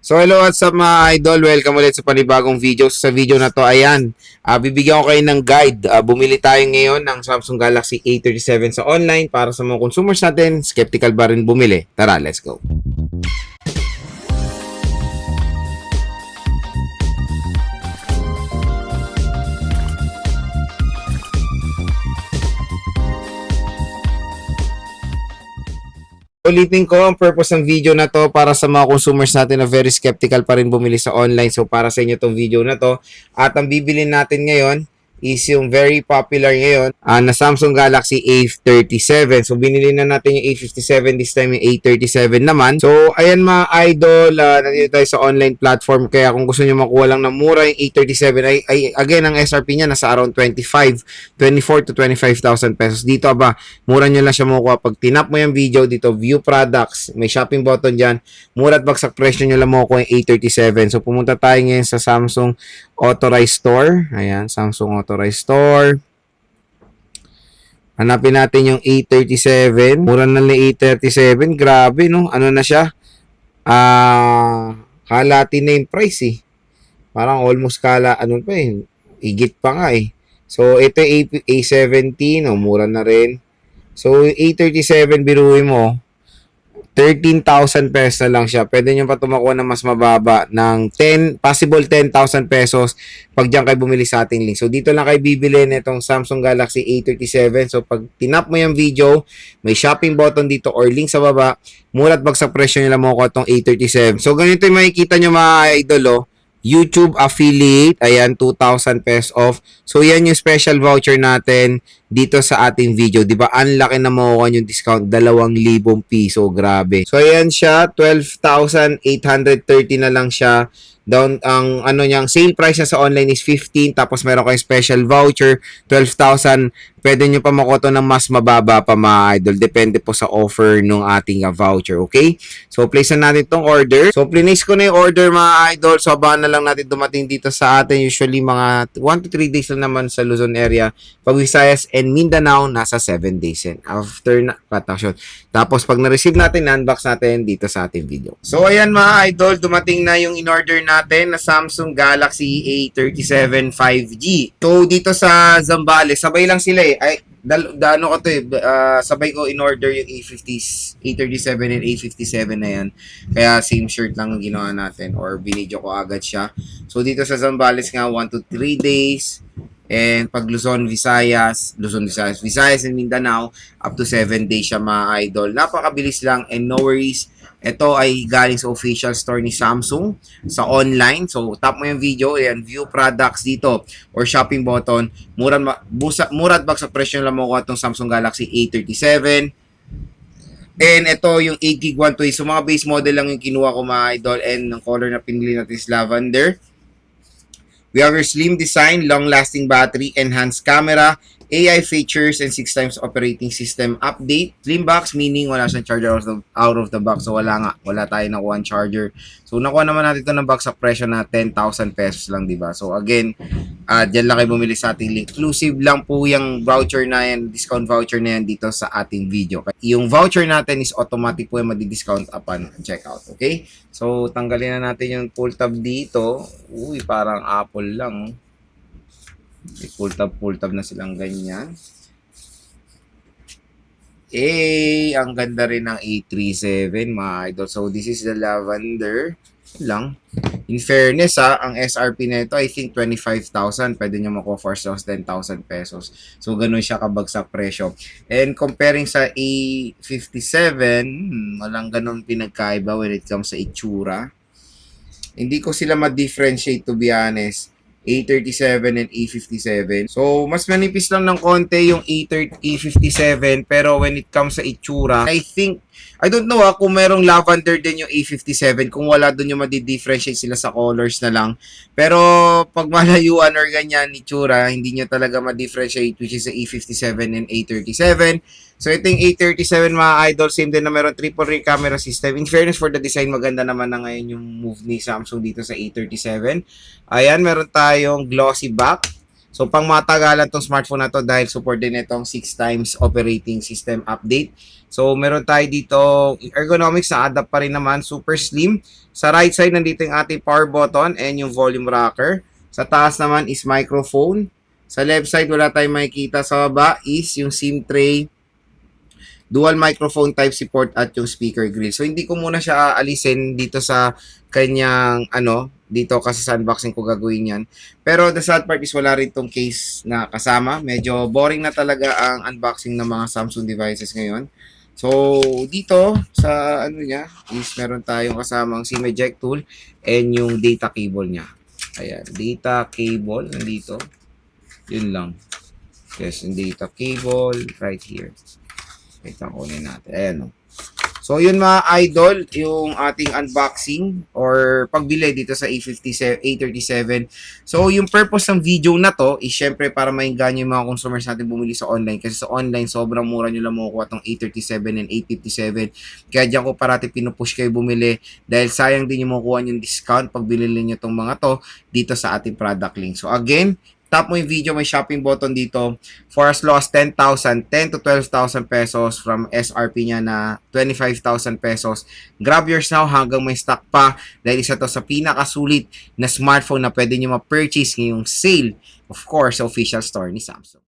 So hello, what's up mga idol? Welcome ulit sa panibagong video. Sa video na to, ayan, bibigyan ko kayo ng guide. Bumili tayo ngayon ng Samsung Galaxy A37 sa online para sa mga consumers natin. Skeptical ba rin bumili? Tara, let's go. Ulitin ko, ang purpose ng video na to para sa mga consumers natin na very skeptical pa rin bumili sa online. So para sa inyo tong video na to. At ang bibili natin ngayon is yung very popular ngayon na Samsung Galaxy A37. So binili na natin yung A57, this time yung A37 naman. So ayan mga idol, nandito tayo sa online platform, kaya kung gusto nyo makuha lang na mura yung A37 ay again ang SRP niya nasa around 24 to 25,000 pesos. Dito mura nyo lang siya makuha pag tinap mo yung video dito, view products, may shopping button dyan, mura at bagsak presyo nyo lang makuha yung A37. So pumunta tayo ngayon sa Samsung Authorized Store. Ayan, Samsung Authorized Store. Hanapin natin yung A37. Mura na lang A37. Grabe, no? Ano na siya? Halati na yung price, eh. Parang almost ano pa, eh. Higit pa nga, eh. So, ito yung A17. Oh, mura na rin. So, yung A37, biruin mo, 13,000 pesos na lang siya. Pwede nyo pa tumakuha ng mas mababa ng possible 10,000 pesos pag dyan kayo bumili sa ating link. So, dito lang kayo bibili nitong Samsung Galaxy A37. So, pag tinap mo yung video, may shopping button dito or link sa baba, mura at bagsak presyo nila mo ko itong A37. So, ganito yung makikita nyo mga idol, oh. YouTube affiliate, ayan, 2,000 pesos off. So, yan yung special voucher natin dito sa ating video. Diba? Ang laki na makukuha yung discount, 2,000 piso. Grabe. So, ayan siya, 12,830 na lang siya. Down, ang niyang sale price niya sa online is 15, tapos meron kayong special voucher, 12,000. Pwede nyo pa makuha ng mas mababa pa mga idol. Depende po sa offer ng ating voucher, okay? So, place na natin itong order. So, place ko na yung order mga idol. So, abangan na lang natin dumating dito sa atin. Usually, mga 1 to 3 days lang naman sa Luzon area. Pag Visayas and Mindanao, nasa 7 days yan. After na, tapos, pag na-receive natin, unbox natin dito sa ating video. So, ayan mga idol, dumating na yung in-order natin na Samsung Galaxy A37 5G. So, dito sa Zambales, sabay lang sila, eh. Ay, ko to, eh. Sabay ko in-order yung A37 and A57 na yan. Kaya same shirt lang ang ginawa natin or binidyo ko agad siya. So, dito sa Zambales nga, 1 to 3 days. And pag Luzon, Visayas and Mindanao, up to 7 days siya mga idol. Napakabilis lang and no worries. Ito ay galing sa official store ni Samsung sa online. So, tap mo yung video, ayan, view products dito or shopping button. Mura at bagsak presyo lang mo ko itong Samsung Galaxy A37. And ito yung 8GB 128. So, mga base model lang yung kinuha ko mga idol. And ang color na pinili natin is lavender. We have your slim design, long-lasting battery, enhanced camera, AI features, and 6 times operating system update. Slim box, meaning wala siyang charger out of the box. So wala tayo nakuha ang charger. So nakuha naman natin ito ng box sa presyo na 10,000 pesos lang, diba? So again, dyan lang kayo bumili sa ating link. Inclusive lang po yung voucher na yan, discount voucher na yan dito sa ating video. Yung voucher natin is automatic po yung madi-discount upon checkout. Okay? So tanggalin na natin yung pull tab dito. Uy, parang Apple lang. Pull tab na silang ganyan. Ang ganda rin ng A37 mga idol. So this is the lavender lang. In fairness ang SRP na ito I think 25,000. Pwede nyo makuha for 10,000 pesos. So ganun siya kabagsak presyo. And comparing sa A57, walang ganun pinagkaiba when it comes sa itsura. Hindi ko sila ma-differentiate to be honest. A37 and A57. So, mas manipis lang ng konti yung A57, pero when it comes sa itsura, I don't know kung merong lavender din yung A57, kung wala dun yung madi-differentiate sila sa colors na lang. Pero, pag malayuan or ganyan itsura, hindi nyo talaga ma-differentiate which is sa A57 and A37. So, ito yung A37 mga idol, same din na meron triple rear camera system. In fairness for the design, maganda naman na ngayon yung move ni Samsung dito sa A37. Ayan, meron tayong glossy back. So, pang matagalan tong smartphone na to dahil support din itong 6 times operating system update. So, meron tayo dito ergonomics na adapt pa rin naman, super slim. Sa right side, nandito yung ating power button and yung volume rocker. Sa taas naman is microphone. Sa left side, wala tayong makikita. Sa baba is yung SIM tray, dual microphone type support at yung speaker grill. So hindi ko muna siya aalisin dito sa kanyang dito kasi sa unboxing ko gagawin yan. Pero the sad part is wala rin tong case na kasama. Medyo boring na talaga ang unboxing ng mga Samsung devices ngayon. So dito sa niya is meron tayong kasamang SIM eject tool and yung data cable niya. Ayan, data cable nandito. Yun lang. Yes, yung data cable right here. Wait lang, kunin natin. Ayan, no. So, yun mga idol, yung ating unboxing or pagbili dito sa A37. So, yung purpose ng video na to is syempre para maingganyo yung mga consumers natin bumili sa online. Kasi sa online, sobrang mura nyo lang makukuha tong A37 and A57. Kaya dyan ko parati pinupush kayo bumili dahil sayang din yung makukuha yung discount pag binili nyo tong mga to dito sa ating product link. So, again, tap mo yung video, may shopping button dito for as low as 10,000, 10 to 12,000 pesos from SRP niya na 25,000 pesos. Grab yours now hanggang may stock pa dahil isa to sa pinakasulit na smartphone na pwede nyo ma-purchase ngayong sale. Of course, sa official store ni Samsung.